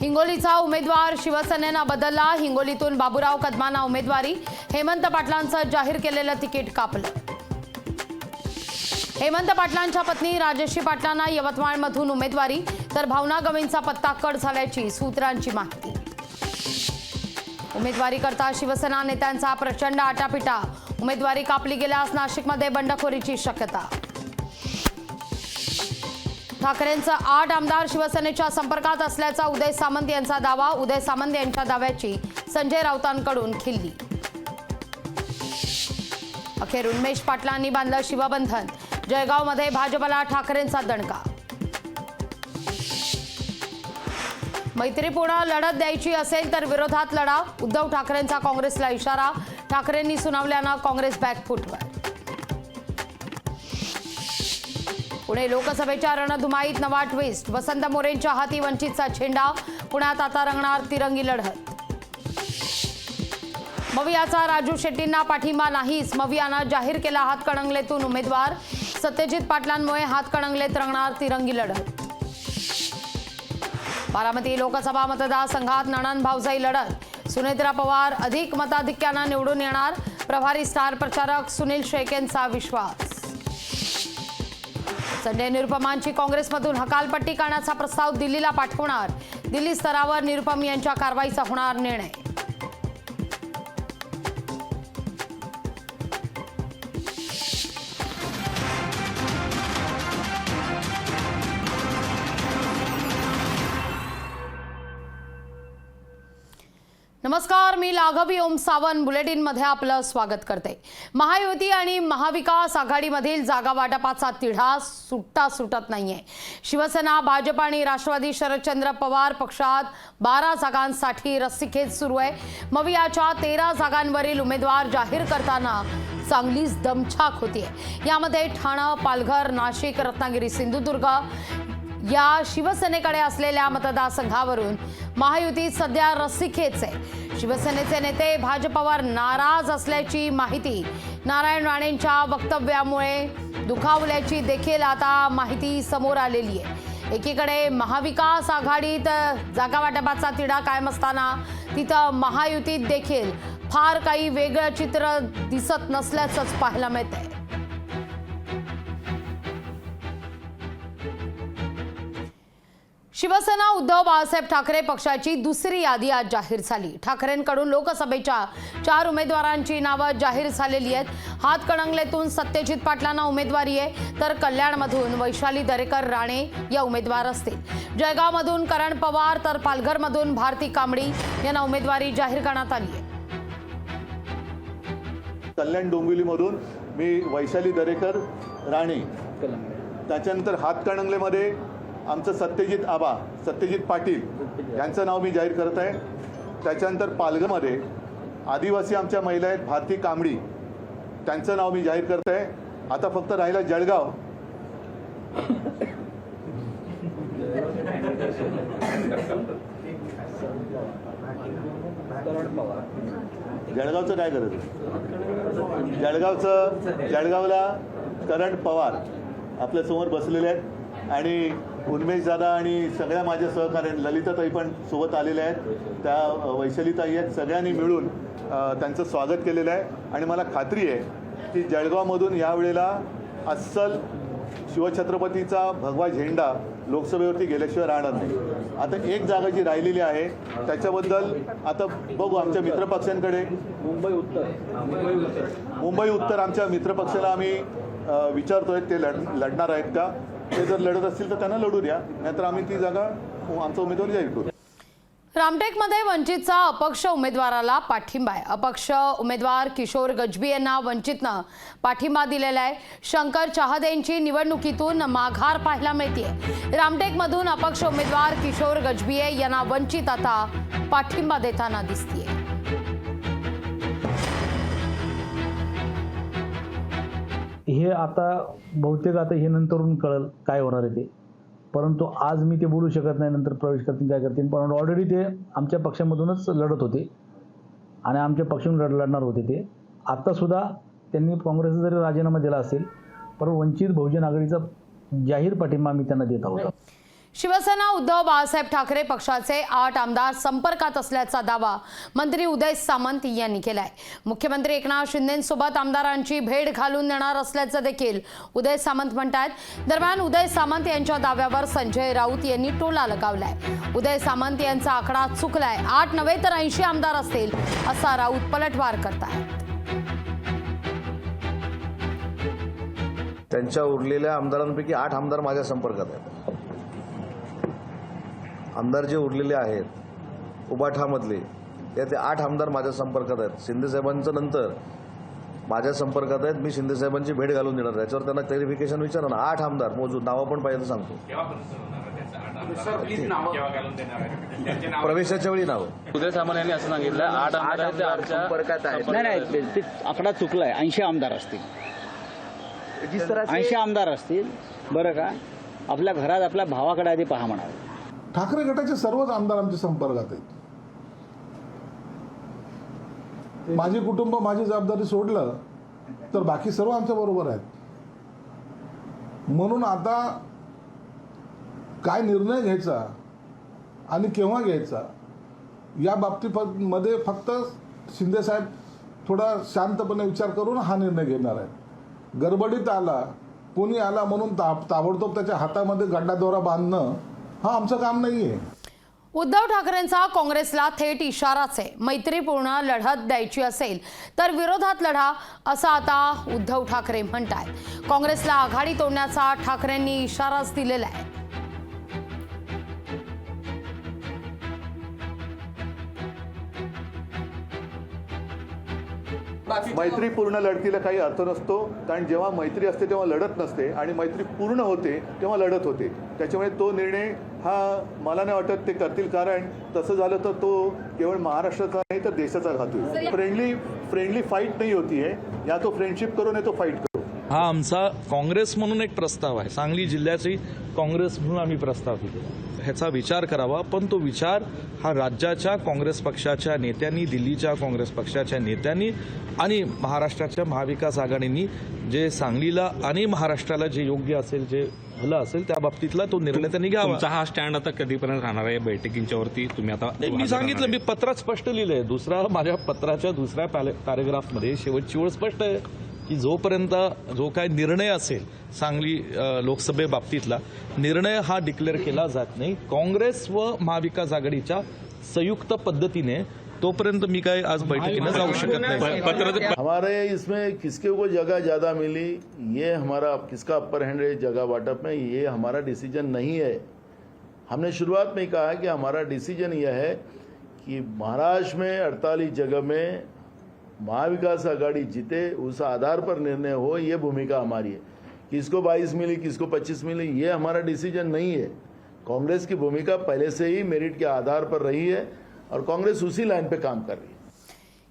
हिंगोलीचा उमेदवार शिवसेनेनं बदलला। हिंगोलीतून बाबूराव कदमांना उमेदवारी। हेमंत पाटलांचं जाहीर केलेलं तिकीट कापलं। हेमंत पाटलांच्या पत्नी राजश्री पाटलांना यवतमाळमधून उमेदवारी, तर भावना गवळींचा पत्ता कट झाल्याची सूत्रांची माहिती। उमेदवारी करता शिवसेना नेत्यांचा प्रचंड आटापिटा। उमेदवारी कापली गेल्यास नाशिकमध्ये बंडखोरीची शक्यता। ठाकरेंचा 8 आमदार शिवसेनेच्या संपर्कात असल्याचा उदय सामंत यांचा दावा। उदय सामंत यांच्या दाव्याची संजय राऊतांकडून खिल्ली। अखेर उन्मेष पाटलांनी बांधलं शिवबंधन। जळगावमध्ये भाजपला ठाकरेंचा दणका। मैत्रीपूर्ण लढत द्यायची असेल तर विरोधात लढा। उद्धव ठाकरेंचा काँग्रेसला इशारा। ठाकरेंनी सुनावल्यानं काँग्रेस बॅकफूटवर। पुणे लोकसभेच्या रणधुमाईत नवा ट्विस्ट। वसंत मोरेंच्या हाती वंचितचा झेंडा। पुण्यात आता रंगणार तिरंगी लढत। मवियाचा राजू शेट्टींना पाठिंबा नाहीच। मवियानं जाहीर केला हातकणंगलेतून उमेदवार। सत्यजित पाटलांमुळे हातकणंगलेत रंगणार तिरंगी लढत। बारामती लोकसभा मतदारसंघात नणंद भाऊजाई लढत। सुनेत्रा पवार अधिक मताधिक्यानं निवडून येणार। प्रभारी स्टार प्रचारक सुनील शेख यांचा विश्वास। संजय निरुपमांची काँग्रेसमधून हकालपट्टी करण्याचा प्रस्ताव दिल्लीला पाठवणार। दिल्ली स्तरावर निरुपम यांच्या कारवाईचा होणार निर्णय। नमस्कार, मी लाघवी ओम सावंत बुलेटिनमध्ये आपलं स्वागत करते। महायुती आणि महाविकास आघाडीमधील जागा वाटपाचा तिढा सुटत नाहीये। शिवसेना, भाजप आणि राष्ट्रवादी शरदचंद्र पवार पक्षात 12 जागांसाठी रस्सीखेच सुरू आहे। मवियाच्या 13 जागांवरील उमेदवार जाहीर करताना चांगलीच दमछाक होतीये। यामध्ये ठाणे, पालघर, नाशिक, रत्नागिरी, सिंधुदुर्ग या शिवसेनेकडे असलेल्या मतदारसंघावरून महायुतीत सध्या रस्सीखेच आहे। शिवसेनेचे नेते भाजपवर नाराज असल्याची माहिती नारायण राणेंच्या वक्तव्यामुळे दुखावल्याची देखील आता माहिती समोर आलेली आहे। एकीकडे महाविकास आघाडीत जागा वाटपाचा तिढा कायम असताना तिथं महायुतीत देखील फार काही वेगळं चित्र दिसत नसल्याचंच पाहायला मिळतंय। शिवसेना उद्धव बाळासाहेब ठाकरे पक्षाची दुसरी यादी आज जाहीर झाली। ठाकरेंकडून लोकसभेच्या 4 उमेदवारांची नावं जाहीर झालेली आहेत। हातकणंगलेतून सत्यजित पाटलांना उमेदवारी आहे, तर कल्याणमधून वैशाली दरेकर राणे या उमेदवार असतील। जळगावमधून करण पवार तर पालघरमधून भारती कांबडी यांना उमेदवारी जाहीर करण्यात आली आहे। कल्याण डोंबिवलीमधून मी वैशाली दरेकर राणे, त्याच्यानंतर हातकणंगलेमध्ये आमचं सत्यजित पाटील यांचं नाव मी जाहीर करत आहे। त्याच्यानंतर पालघरमध्ये आदिवासी आमच्या महिला आहेत भारती कांबडी, त्यांचं नाव मी जाहीर करत आहे। आता फक्त राहिला जळगाव। जळगावचं काय करत? जळगावला करण पवार आपल्या समोर बसलेले आहेत आणि उन्मेष दादा आणि सगळ्या माझ्या सहकार्य ललिताताई पण सोबत आलेल्या आहेत। त्या वैशालीताई आहेत। सगळ्यांनी मिळून त्यांचं स्वागत केलेलं आहे आणि मला खात्री आहे की जळगावमधून यावेळेला अस्सल शिवछत्रपतीचा भगवा झेंडा लोकसभेवरती गेल्याशिवाय राहणार नाही। आता एक जागा जी राहिलेली आहे त्याच्याबद्दल आता बघू। आमच्या मित्रपक्षांकडे मुंबई उत्तर आमच्या मित्रपक्षाला आम्ही विचारतोय ते लढणार आहेत का। ते जर लढत असतील तर त्यांना लढू द्या, नाहीतर आम्ही ती जागा आमचा उमेदवार जाहीर करू। रामटेकमध्ये वंचितचा अपक्ष उमेदवाराला पाठिंबा आहे। अपक्ष उमेदवार किशोर गजबी यांना वंचितनं पाठिंबा दिलेला आहे। शंकर चहादेंची निवडणुकीतून माघार पाहायला मिळते। रामटेकमधून अपक्ष उमेदवार किशोर गजबी यांना वंचित आता पाठिंबा देताना दिसतेय। हे आता बहुतेक आता हे नंतरून कळलं काय होणार आहे ते, परंतु आज मी ते बोलू शकत नाही नंतर प्रवेश करतील काय करतील। पण ऑलरेडी ते आमच्या पक्षामधूनच लढत होते आणि आमच्या पक्षातून लढणार होते ते। आत्तासुद्धा त्यांनी काँग्रेसचा जरी राजीनामा दिला असेल पण वंचित बहुजन आघाडीचा जाहीर पाठिंबा आम्ही त्यांना देत आहोत। शिवसेना उद्धव बाळासाहेब ठाकरे पक्षाचे 8 आमदार संपर्कात असल्याचा दावा मंत्री उदय सामंत यांनी केलाय। मुख्यमंत्री एकनाथ शिंदेंसोबत आमदारांची भेट घालून देणार असल्याचं देखील उदय सामंत म्हणतात। दरम्यान उदय सामंत यांच्या दाव्यावर संजय राऊत यांनी टोला लगावलाय। उदय सामंत यांचा आकडा चुकलाय, 8 नव्हे तर 80 आमदार असतील असा राऊत पलटवार करतायत। त्यांच्या उरलेल्या आमदारांपैकी 8 आमदार माझ्या संपर्कात आहेत। आमदार जे उरलेले आहेत उबाठामधले त्यात 8 आमदार माझ्या संपर्कात आहेत। शिंदेसाहेबांचं नंतर माझ्या संपर्कात आहेत। मी शिंदेसाहेबांची भेट घालून देणार, त्याच्यावर त्यांना क्लॅरिफिकेशन विचारा ना। 8 आमदार मोजून नावं पण पाहिजे सांगतो। प्रवेशाच्या वेळी नाव उदय सामंत यांनी असं सांगितलं 8 आमदार ते आमच्या संपर्कात आहेत। नाही ते आकडा चुकलाय, 80 आमदार असतील, 80 आमदार असतील। बरं का, आपल्या घरात आपल्या भावाकडे आधी पहा म्हणावं। ठाकरे गटाचे सर्वच आमदार आमच्या संपर्कात आहेत। माझे कुटुंब माझी जबाबदारी सोडलं तर बाकी सर्व आमच्या बरोबर आहेत। म्हणून आता काय निर्णय घ्यायचा आणि केव्हा घ्यायचा या बाबतीमध्ये फक्त शिंदेसाहेब थोडा शांतपणे विचार करून हा निर्णय घेणार आहेत। गडबडीत आला, कोणी आला म्हणून ताबडतोब त्याच्या हातामध्ये गड्डादोरा बांधणं हा आमचं काम नाहीये। उद्धव ठाकरेंचा काँग्रेसला थेट इशाराच आहे। मैत्रीपूर्ण लढत द्यायची असेल तर विरोधात लढा असं आता उद्धव ठाकरे म्हणतात। काँग्रेसला आघाडी तोडण्याचा ठाकरेंनी इशाराच दिलेला आहे। मैत्रीपूर्ण लढतीला काही अर्थ नसतो, कारण जेव्हा मैत्री असते तेव्हा लढत नसते आणि मैत्री पूर्ण होते तेव्हा लढत होते। त्याच्यामुळे तो निर्णय हा मला नाही वाटत ते करतील, कारण तसं झालं तर तो केवळ महाराष्ट्राचा नाही तर देशाचा घात होईल। फ्रेंडली फाईट नाही होतीये, या तो फ्रेंडशिप करून आहे तो फाईट करू। हा आमचा काँग्रेस म्हणून एक प्रस्ताव आहे। सांगली जिल्ह्याची काँग्रेस म्हणून आम्ही प्रस्ताव दिला, ह्याचा विचार करावा। पण तो विचार हा राज्याच्या काँग्रेस पक्षाच्या नेत्यांनी, दिल्लीच्या काँग्रेस पक्षाच्या नेत्यांनी आणि महाराष्ट्राच्या महाविकास आघाडींनी जे सांगलीला आणि महाराष्ट्राला जे योग्य असेल, जे भलं असेल त्या बाबतीतला तो निर्णय त्यांनी घ्यावा। तुमचा हा स्टँड आता कधीपर्यंत राहणार आहे बैठकींच्या वरती? तुम्ही आता मी सांगितलं, मी पत्रात स्पष्ट लिहिलंय। माझ्या पत्राच्या दुसऱ्या पॅरेग्राफमध्ये शेवटची ओळ स्पष्ट आहे की जोपर्यंत जो काय निर्णय असेल सांगली लोकसभेबाबतीतला निर्णय हा डिक्लेअर केला जात नाही काँग्रेस व महाविकास आघाडीच्या संयुक्त पद्धतीने, तोपर्यंत मी काय आज बैठकीने जाऊ शकत नाही। हमारे इसमें किसके को जगह ज़्यादा मिली, ये हमारा किसका अपर हैंड है जगह वाटप में, ये हमारा डिसीजन नहीं है। हमने शुरुआत में कहा कि हमारा डिसीजन यह है कि महाराष्ट्र में 48 जगह में महाविकास आघाड़ी जीते, उस आधार पर निर्णय हो, ये भूमिका हमारी है। किसको 22 मिली, किसको 25 मिली, ये हमारा डिसीजन नहीं है। कांग्रेस की भूमिका पहले से ही मेरिट के आधार पर रही है और कांग्रेस उसी लाइन पे काम कर रही है।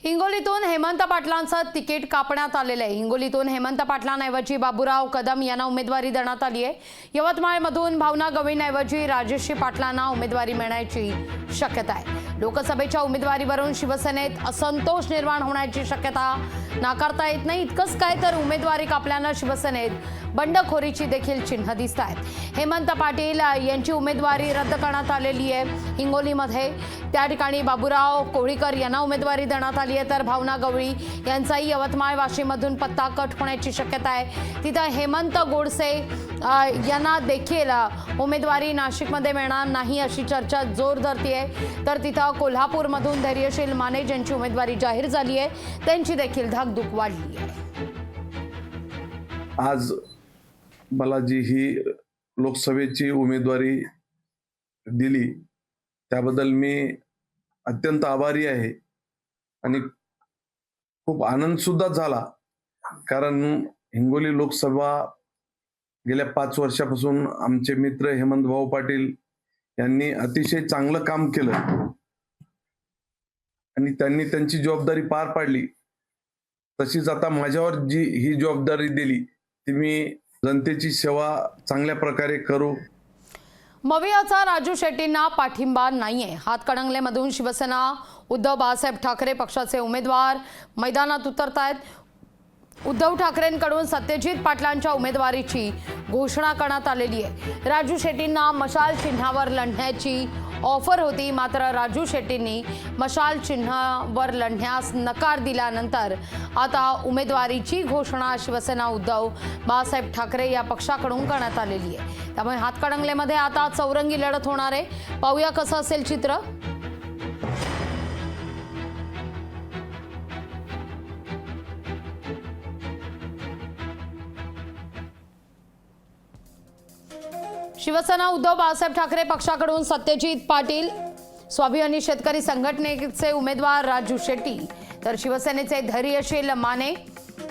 हिंगोलीतून हेमंत पाटलांचं तिकीट कापण्यात आलेलं आहे। हिंगोलीतून हेमंत पाटलांऐवजी बाबूराव कदम यांना उमेदवारी देण्यात आली आहे। यवतमाळमधून भावना गवळींऐवजी राजेश पाटलांना उमेदवारी मिळण्याची शक्यता आहे। लोकसभेच्या उमेदवारीवरून शिवसेनेत असंतोष निर्माण होण्याची शक्यता नाकारता येत नाही। इतकंच काय तर उमेदवारी कापल्यानं शिवसेनेत बंडखोरीची देखील चिन्ह दिसत आहेत। हेमंत पाटील यांची उमेदवारी रद्द करण्यात आलेली आहे। हिंगोलीमध्ये त्या ठिकाणी बाबूराव कोळीकर यांना उमेदवारी देण्यात आली आहे, तर भावना गवळी यांचाही यवतमाळ वाशीमधून पत्ता कट होण्याची शक्यता आहे। तिथं हेमंत गोडसे यांना देखील उमेदवारी नाशिकमध्ये मिळणार नाही अशी चर्चा जोर धरतीये, तर तिथं कोल्हापूरमधून धैर्यशील माने ज्यांची उमेदवारी जाहीर झाली आहे त्यांची देखील धाकधूक वाढली आहे। आज मला जी ही लोकसभेची उमेदवारी दिली त्याबद्दल मी अत्यंत आभारी आहे आणि खूप आनंद सुद्धा झाला, कारण हिंगोली लोकसभा गेल्या 5 वर्षापासून आमचे मित्र हेमंत भाऊ पाटील यांनी अतिशय चांगलं काम केलं आणि त्यांनी त्यांची जबाबदारी पार पाडली। तशीच आता माझ्यावर जी ही जबाबदारी दिली ती मी जनतेची सेवा चांगल्या प्रकारे करू। मवियाचा राजू शेट्टींना पाठिंबा नाहीये। हातकणंगलेमधून शिवसेना उद्धव बाळासाहेब ठाकरे पक्षाचे उमेदवार मैदानात उतरतायत। उद्धव ठाकरेंकडून सत्यजित पाटलांच्या उमेदवारीची घोषणा करण्यात आलेली आहे. राजू शेट्टींना मशाल चिन्हावर लढण्याची ऑफर होती, मात्र राजू शेट्टींनी मशाल चिन्हावर लढण्यास नकार दिल्यानंतर आता उमेदवारीची घोषणा शिवसेना उद्धव बाळासाहेब ठाकरे या पक्षाकडून करण्यात आलेली आहे. त्यामुळे हातकणंगलेमध्ये आता चौरंगी लढत होणार आहे. पाहूया कसं असेल चित्र. शिवसेना उद्धव बाळासाहेब ठाकरे पक्षाकडून सत्यजित पाटील, स्वाभिमानी शेतकरी संघटनेचे उमेदवार राजू शेट्टी, तर शिवसेनेचे धैर्यशील माने,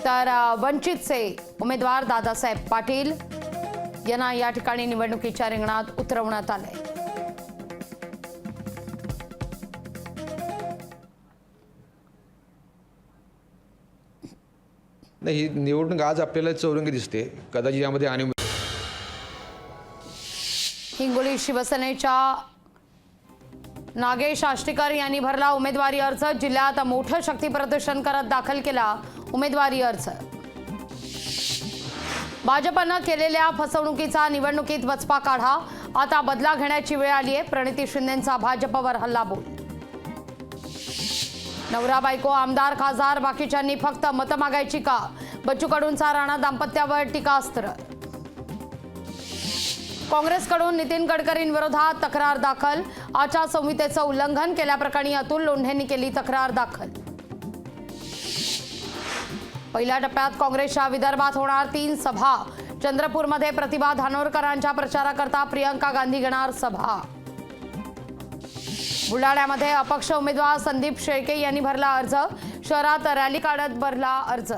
तर वंचितचे उमेदवार दादासाहेब पाटील यांना या ठिकाणी निवडणुकीच्या रिंगणात उतरवण्यात आले. नाही, ही निवडणूक आज आपल्याला चौरंगी दिसते. कदाचित यामध्ये आणि हिंगोली शिवसेनेच्या नागेश आष्टीकर यांनी भरला उमेदवारी अर्ज. जिल्ह्यात मोठं शक्ती प्रदर्शन करत दाखल केला उमेदवारी अर्ज. भाजपनं केलेल्या फसवणुकीचा निवडणुकीत वचपा काढा. आता बदला घेण्याची वेळ आली आहे. प्रणिती शिंदेंचा भाजपवर हल्लाबोल. नवरा बायको, आमदार खासदार, बाकीच्यांनी फक्त मतं मागायची का? बच्चू कडूंचा राणा दाम्पत्यावर टीकास्त्र. काँग्रेसकडून नितीन गडकरींविरोधात तक्रार दाखल. आचारसंहितेचं उल्लंघन केल्याप्रकरणी अतुल लोंढेंनी केली तक्रार दाखल. पहिल्या टप्प्यात काँग्रेसच्या विदर्भात होणार 3 सभा. चंद्रपूरमध्ये प्रतिभा धानोरकरांच्या प्रचाराकरता प्रियंका गांधी घेणार सभा. बुलढाण्यामध्ये अपक्ष उमेदवार संदीप शेळके यांनी भरला अर्ज. शहरात रॅली काढत भरला अर्ज.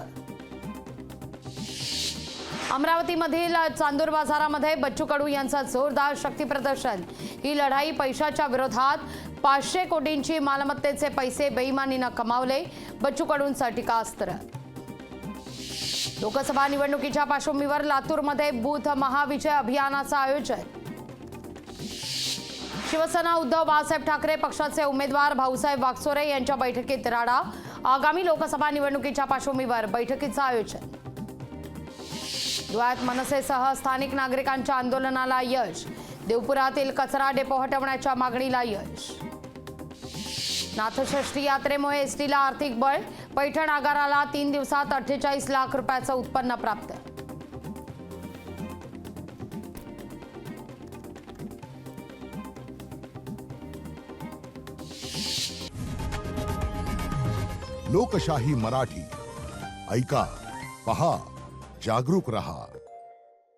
अमरावतीमधील चांदूर बाजारामध्ये बच्चू कडू यांचं जोरदार शक्ती प्रदर्शन. ही लढाई पैशाच्या विरोधात. 500 कोटींची मालमत्तेचे पैसे बेईमानीनं कमावले. बच्चू कडूंचं टीकास्त्र. लोकसभा निवडणुकीच्या पार्श्वभूमीवर लातूरमध्ये बूथ महाविजय अभियानाचं आयोजन. शिवसेना उद्धव बाळासाहेब ठाकरे पक्षाचे उमेदवार भाऊसाहेब वागचोरे यांच्या बैठकीत राडा. आगामी लोकसभा निवडणुकीच्या पार्श्वभूमीवर बैठकीचं आयोजन. धुळ्यात मनसेसह स्थानिक नागरिकांच्या आंदोलनाला यश. देवपुरातील कचरा डेपो हटवण्याच्या मागणीला यश. नाथषष्ठी यात्रेमुळे एसटीला आर्थिक बळ. पैठण आगाराला 3 दिवसात 48 लाख रुपयाचं उत्पन्न प्राप्त. लोकशाही मराठी ऐका, पहा, जागरूक रहा.